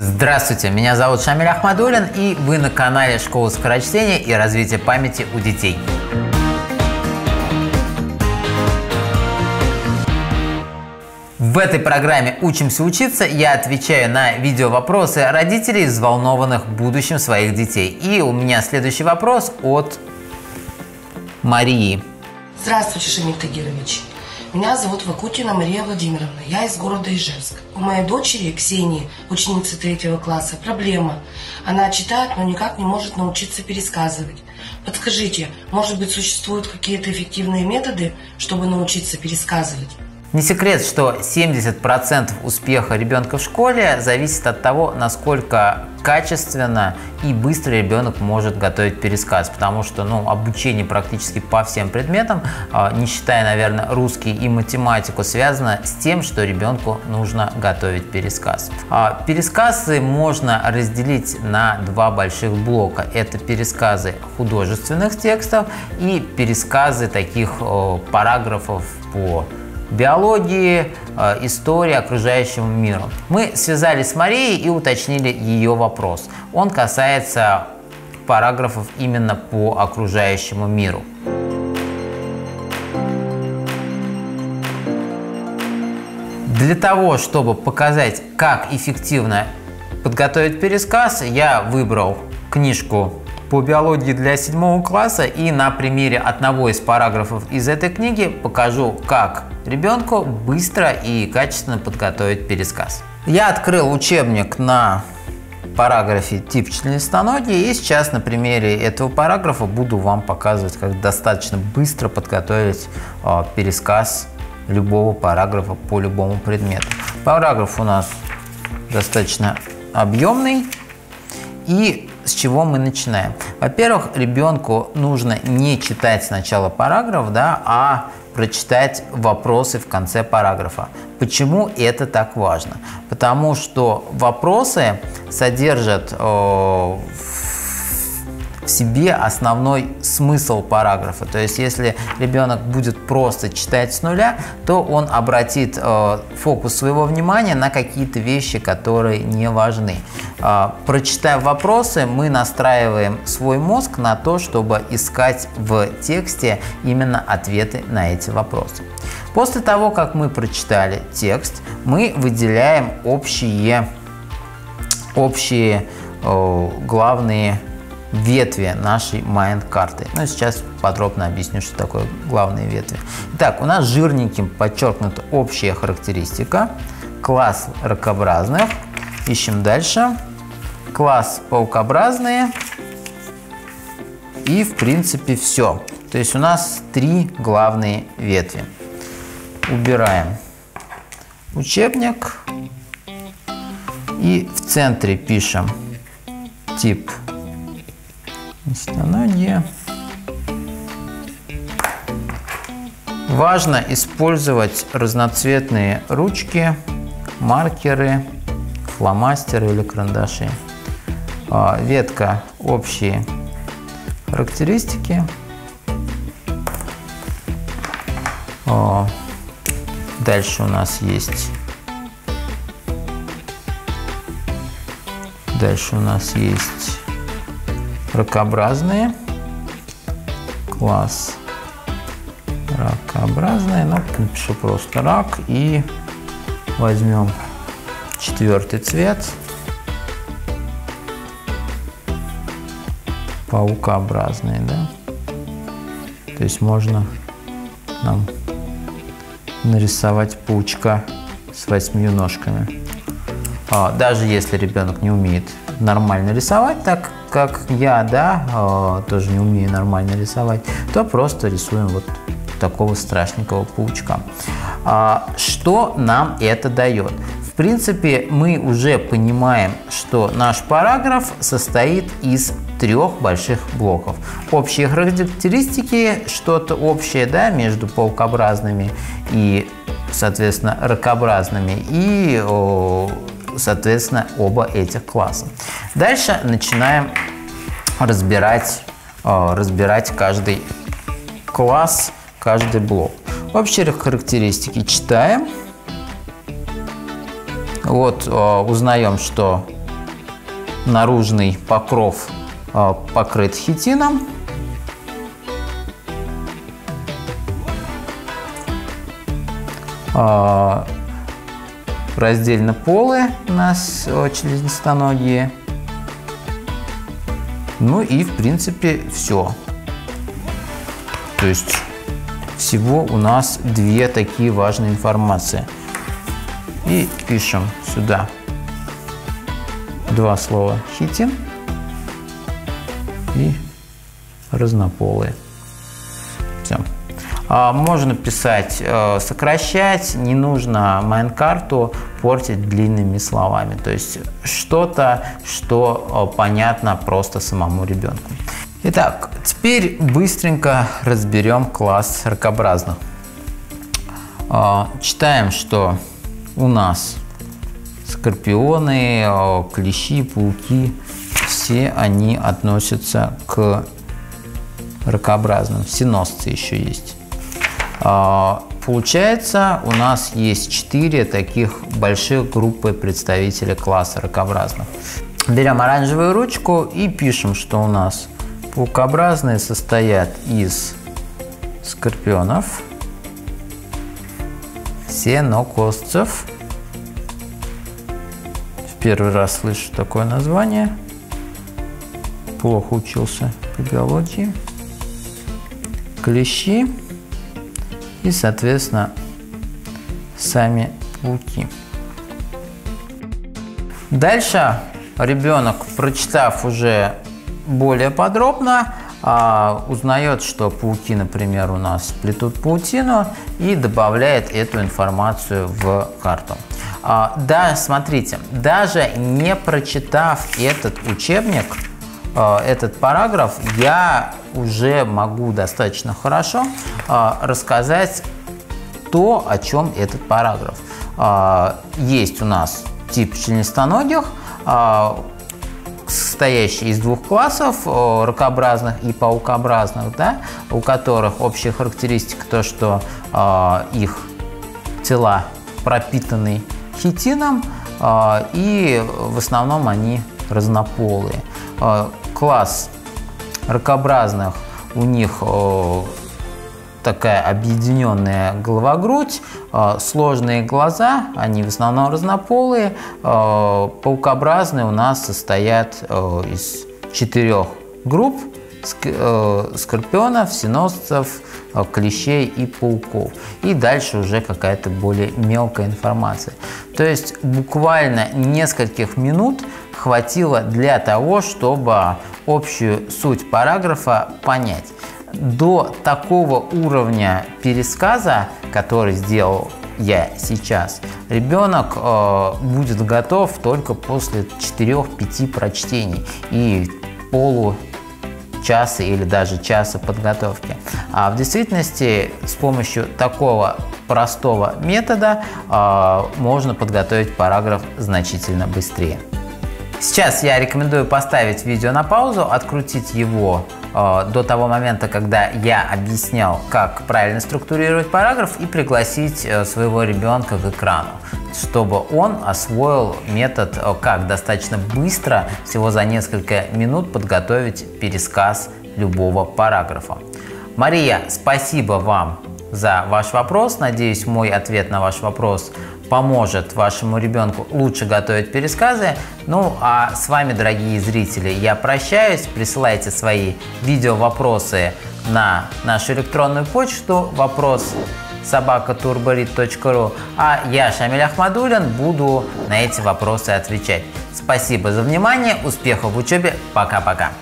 Здравствуйте, меня зовут Шамиль Ахмадуллин, и вы на канале Школы скорочтения и развития памяти у детей. В этой программе «Учимся учиться» я отвечаю на видеовопросы родителей, взволнованных будущим своих детей. И у меня следующий вопрос от Марии. Здравствуйте, Шамиль Тагирович. Меня зовут Вакутина Мария Владимировна. Я из города Ижевск. У моей дочери Ксении, ученицы 3 класса, проблема. Она читает, но никак не может научиться пересказывать. Подскажите, может быть, существуют какие-то эффективные методы, чтобы научиться пересказывать? Не секрет, что 70% успеха ребенка в школе зависит от того, насколько качественно и быстро ребенок может готовить пересказ, потому что обучение практически по всем предметам, не считая, наверное, русский и математику, связано с тем, что ребенку нужно готовить пересказ. Пересказы можно разделить на два больших блока. Это пересказы художественных текстов и пересказы таких параграфов по биологии, истории окружающего мира. Мы связались с Марией и уточнили ее вопрос. Он касается параграфов именно по окружающему миру. Для того, чтобы показать, как эффективно подготовить пересказ, я выбрал книжку по биологии для 7 класса, и на примере одного из параграфов из этой книги покажу, как ребенку быстро и качественно подготовить пересказ. Я открыл учебник на параграфе тип членистоногие, и сейчас на примере этого параграфа буду вам показывать, как достаточно быстро подготовить пересказ любого параграфа по любому предмету. Параграф у нас достаточно объемный, и с чего мы начинаем? Во-первых, ребенку нужно не читать сначала параграф, а прочитать вопросы в конце параграфа. Почему это так важно? Потому что вопросы содержат в себе основной смысл параграфа. То есть, если ребенок будет просто читать с нуля, то он обратит фокус своего внимания на какие-то вещи, которые не важны. Прочитав вопросы, мы настраиваем свой мозг на то, чтобы искать в тексте именно ответы на эти вопросы. После того, как мы прочитали текст, мы выделяем общие главные ветви нашей майнд-карты. Сейчас подробно объясню, что такое главные ветви. Итак, у нас жирненьким подчеркнута общая характеристика. Класс ракообразных. Ищем дальше. Класс паукообразные. И, в принципе, все. То есть у нас 3 главные ветви. Убираем учебник. И в центре пишем тип членистоногие. Важно использовать разноцветные ручки, маркеры, фломастеры или карандаши. Ветка общие характеристики. Дальше у нас есть ракообразные. Класс ракообразные. Напишу просто рак и возьмем 4-й цвет. Паукообразные, То есть можно нам нарисовать паучка с 8 ножками. Даже если ребенок не умеет нормально рисовать, так как я, тоже не умею нормально рисовать, то просто рисуем вот такого страшненького паучка. Что нам это дает? В принципе, мы уже понимаем, что наш параграф состоит из 3 больших блоков. Общие характеристики, что-то общее, между паукообразными и, соответственно, ракообразными, и соответственно, оба этих класса. Дальше начинаем разбирать каждый класс, каждый блок. Общие характеристики читаем. Вот узнаем, что наружный покров покрыт хитином. Раздельно полые у нас членистоногие. Ну и в принципе все. То есть всего у нас две такие важные информации. И пишем сюда два слова: хитин и разнополые. Все. Можно писать, сокращать, не нужно майнкарту портить длинными словами. То есть что-то, что понятно просто самому ребенку. Итак, теперь быстренько разберем класс ракообразных. Читаем, что у нас скорпионы, клещи, пауки, все они относятся к ракообразным. Синосцы еще есть. Получается, у нас есть 4 таких больших группы представителей класса ракообразных. Берем оранжевую ручку и пишем, что у нас паукообразные состоят из скорпионов, сенокосцев. В первый раз слышу такое название. Плохо учился по биологии. Клещи и, соответственно, сами пауки. Дальше ребенок, прочитав уже более подробно, узнает, что пауки, например, у нас плетут паутину, и добавляет эту информацию в карту. Да, смотрите, даже не прочитав этот учебник, этот параграф, я уже могу достаточно хорошо рассказать то, о чем этот параграф. Есть у нас тип членистоногих, состоящий из двух классов, ракообразных и паукообразных, да, у которых общая характеристика то, что их тела пропитаны хитином, и в основном они разнополые. Класс ракообразных, у них такая объединенная голова-грудь, сложные глаза, они в основном разнополые. Паукообразные у нас состоят из 4 групп: скорпионов, синосцев, клещей и пауков. И дальше уже какая-то более мелкая информация. То есть буквально нескольких минут хватило для того, чтобы общую суть параграфа понять. До такого уровня пересказа, который сделал я сейчас, ребенок будет готов только после 4-5 прочтений и получаса или даже часа подготовки. А в действительности с помощью такого простого метода можно подготовить параграф значительно быстрее. Сейчас я рекомендую поставить видео на паузу, открутить его до того момента, когда я объяснял, как правильно структурировать параграф, и пригласить своего ребенка к экрану, чтобы он освоил метод, как достаточно быстро, всего за несколько минут, подготовить пересказ любого параграфа. Мария, спасибо вам за ваш вопрос. Надеюсь, мой ответ на ваш вопрос поможет вашему ребенку лучше готовить пересказы. Ну а с вами, дорогие зрители, я прощаюсь. Присылайте свои видео-вопросы на нашу электронную почту вопрос@turborit.ru, а я, Шамиль Ахмадуллин, буду на эти вопросы отвечать. Спасибо за внимание, успехов в учебе, пока-пока.